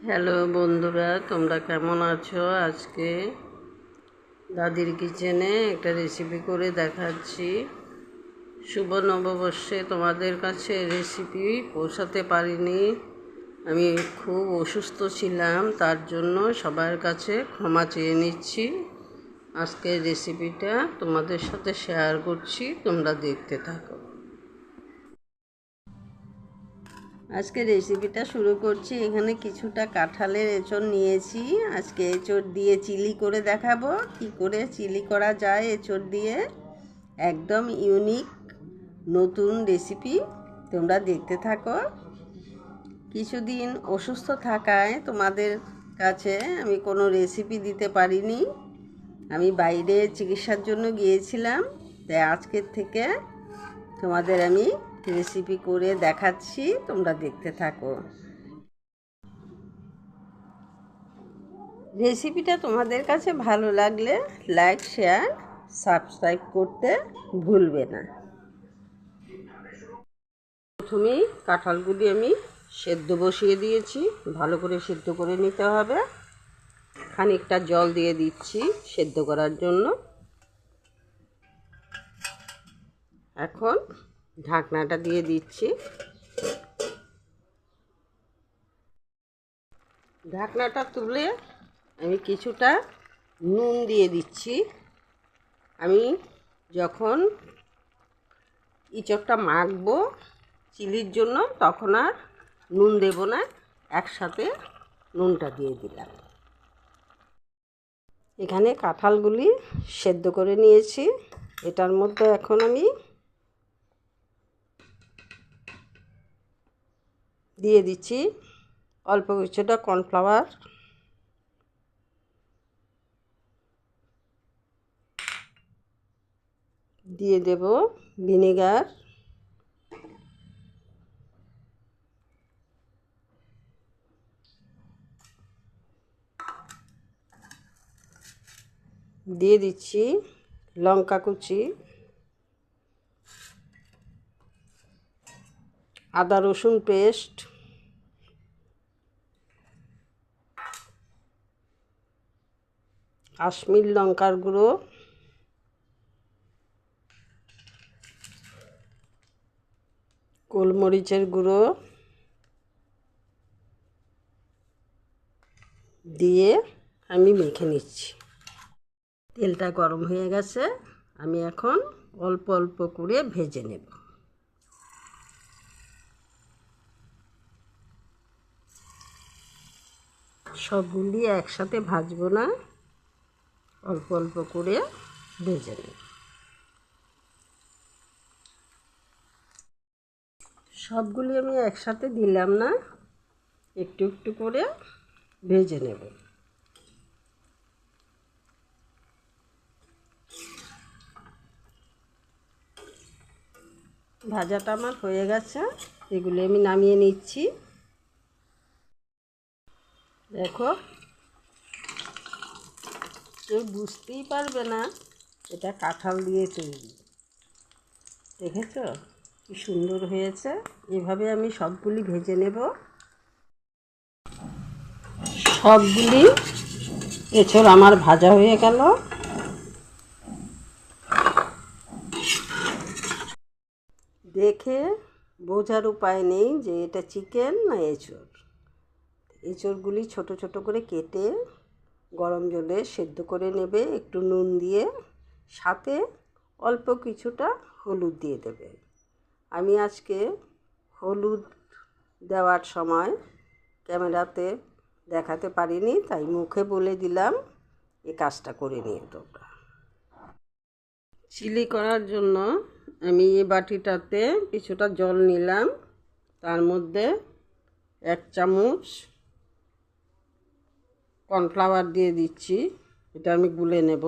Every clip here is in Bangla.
হ্যালো বন্ধুরা, তোমরা কেমন আছো? আজকে দাদির কিচেনে একটা রেসিপি করে দেখাচ্ছি। শুভ নববর্ষে তোমাদের কাছে রেসিপি পৌঁছাতে পারিনি। আমি খুব অসুস্থ ছিলাম, তার জন্য সবার কাছে ক্ষমা চেয়ে নিচ্ছি। আজকের রেসিপিটা তোমাদের সাথে শেয়ার করছি, তোমরা দেখতে থাকো। আজকে রেসিপিটা শুরু করছি। এখানে কিছুটা কাঁঠালের এঁচড় নিয়েছি। আজকে এঁচড় দিয়ে চিলি করে দেখাবো কি করে চিলি করা যায় এঁচড় দিয়ে। একদম ইউনিক নতুন রেসিপি, তোমরা দেখতে থাকো। কিছুদিন অসুস্থ থাকায় তোমাদের কাছে আমি কোনো রেসিপি দিতে পারিনি। আমি বাইরে চিকিৎসার জন্য গিয়েছিলাম, তাই আজকের থেকে তোমাদের আমি রেসিপি করে দেখাচ্ছি, তোমরা দেখতে থাকো। রেসিপিটা তোমাদের কাছে ভালো লাগলে লাইক, শেয়ার, সাবস্ক্রাইব করতে ভুলবে না। প্রথমেই কাঁঠালগুলি আমি সেদ্ধ বসিয়ে দিয়েছি, ভালো করে সেদ্ধ করে নিতে হবে। খানিকটা জল দিয়ে দিচ্ছি সেদ্ধ করার জন্য। এখন ঢাকনাটা দিয়ে দিচ্ছি। ঢাকনাটা তুলে আমি কিছুটা নুন দিয়ে দিচ্ছি। আমি যখন ইঁচড়টা মাখবো চিলির জন্য তখন আর নুন দেব না, একসাথে নুনটা দিয়ে দিলাম। এখানে কাঁঠালগুলি সেদ্ধ করে নিয়েছি। এটার মধ্যে এখন আমি দিয়ে দিচ্ছি অল্প কিছুটা কর্নফ্লাওয়ার, দিয়ে দেব ভিনেগার, দিয়ে দিচ্ছি লঙ্কা কুচি, আদা রসুন পেস্ট, কাশ্মীর লঙ্কার গুঁড়ো, গোলমরিচের গুঁড়ো দিয়ে আমি মেখে নিচ্ছি। তেলটা গরম হয়ে গেছে, আমি এখন অল্প অল্প করে ভেজে নেব। সবগুলি একসাথে ভাজবো না, অল্প অল্প করে ভেজে নেব। সবগুলি আমি একসাথে দিলাম না, একটু একটু করে ভেজে নেব। ভাজাটা আমার হয়ে গেছে, এগুলি আমি নামিয়ে নিচ্ছি। দেখো, কেউ বুঝতেই পারবে না এটা কাঁঠাল দিয়ে তৈরি। দেখেছো কি সুন্দর হয়েছে? এভাবে আমি সবগুলি ভেজে নেব। সবগুলি এঁচড় আমার ভাজা হয়ে গেল। দেখে বোঝার উপায় নেই যে এটা চিকেন না এঁচড়। এঁচড়গুলি ছোট ছোট করে কেটে গরম জলে সেদ্ধ করে নেবে একটু নুন দিয়ে, সাথে অল্প কিছুটা হলুদ দিয়ে দেবে। আমি আজকে হলুদ দেওয়ার সময় ক্যামেরাতে দেখাতে পারিনি, তাই মুখে বলে দিলাম, এই কাজটা করে নিও তোমরা। চিলি করার জন্য আমি এই বাটিটাতে কিছুটা জল নিলাম, তার মধ্যে 1 চামচ কর্নফ্লাওয়ার দিয়ে দিচ্ছি। এটা আমি গুলে নেব।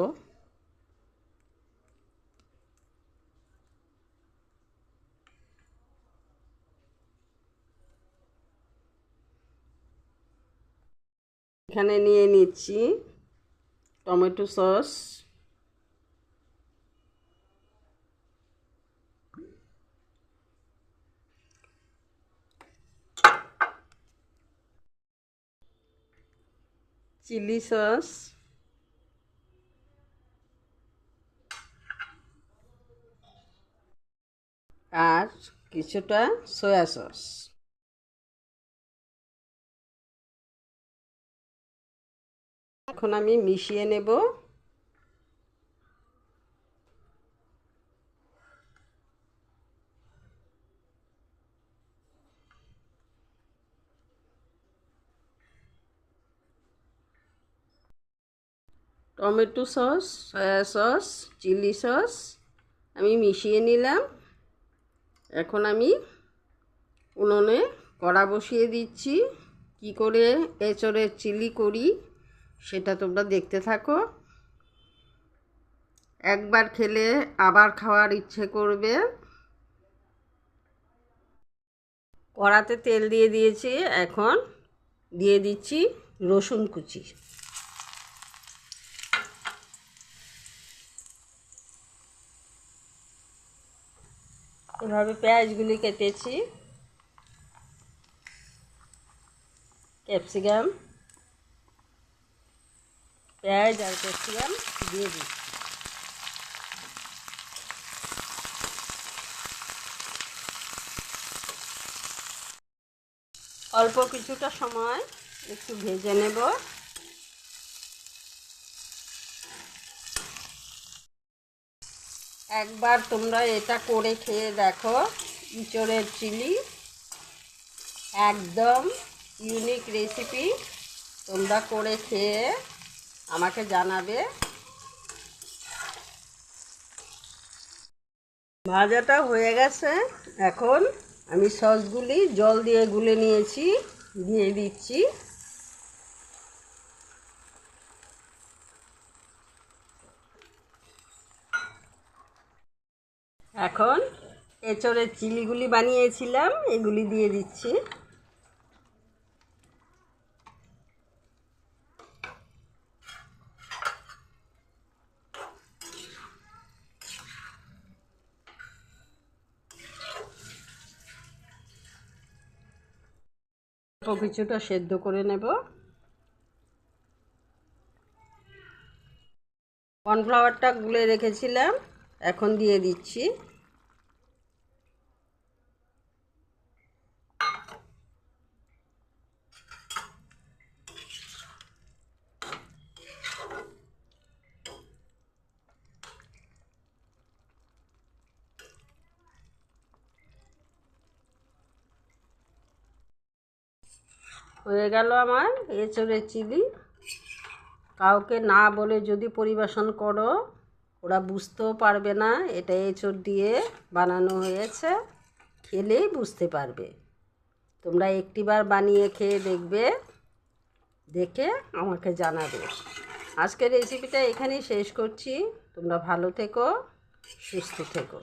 এখানে নিয়ে নিচ্ছি টমেটো সস, চিলি সস, আর কিছুটা সয়া সস। এখন আমি মিশিয়ে নেব। Tomato sauce, soya sauce, chilli sauce আমি মিশিয়ে নিলাম। এখন আমি উনুনে কড়া বসিয়ে দিচ্ছি। কি করে এঁচোড়ের চিলি করি সেটা তোমরা দেখতে থাকো। একবার খেলে আবার খাওয়ার ইচ্ছে করবে। কড়াতে তেল দিয়ে দিয়েছি, এখন দিয়ে দিচ্ছি রসুন কুচি। এভাবে পেঁয়াজগুলি কেটেছি, ক্যাপসিকাম, পেঁয়াজ আর ক্যাপসিকাম দিয়ে দিচ্ছি। অল্প কিছুটা সময় একটু ভেজে নেব। একবার তোমরা এটা করে খেয়ে দেখো, এঁচোড়ের চিলি একদম ইউনিক রেসিপি। তোমরা করে খেয়ে আমাকে জানাবে। ভাজাটা হয়ে গেছে, এখন আমি সসগুলি জল দিয়ে গুলে নিয়েছি, দিয়ে দিচ্ছি। এখন এঁচোড়ের চিলিগুলি বানিয়েছিলাম এগুলি দিয়ে দিচ্ছি। অল্প কিছুটা সেদ্ধ করে নেব। কর্নফ্লাওয়ারটা গুলে রেখেছিলাম, এখন দিয়ে দিচ্ছি। হয়ে গেল আমার এঁচোড়ের চিলি। কাউকে না বলে যদি পরিবেশন করো, ওরা বুঝতেও পারবে না এটা এঁচোড় দিয়ে বানানো হয়েছে। খেলেই বুঝতে পারবে। তোমরা একটিবার বানিয়ে খেয়ে দেখবে, দেখে আমাকে জানাবে। আজকের রেসিপিটা এখানেই শেষ করছি। তোমরা ভালো থেকো, সুস্থ থেকো।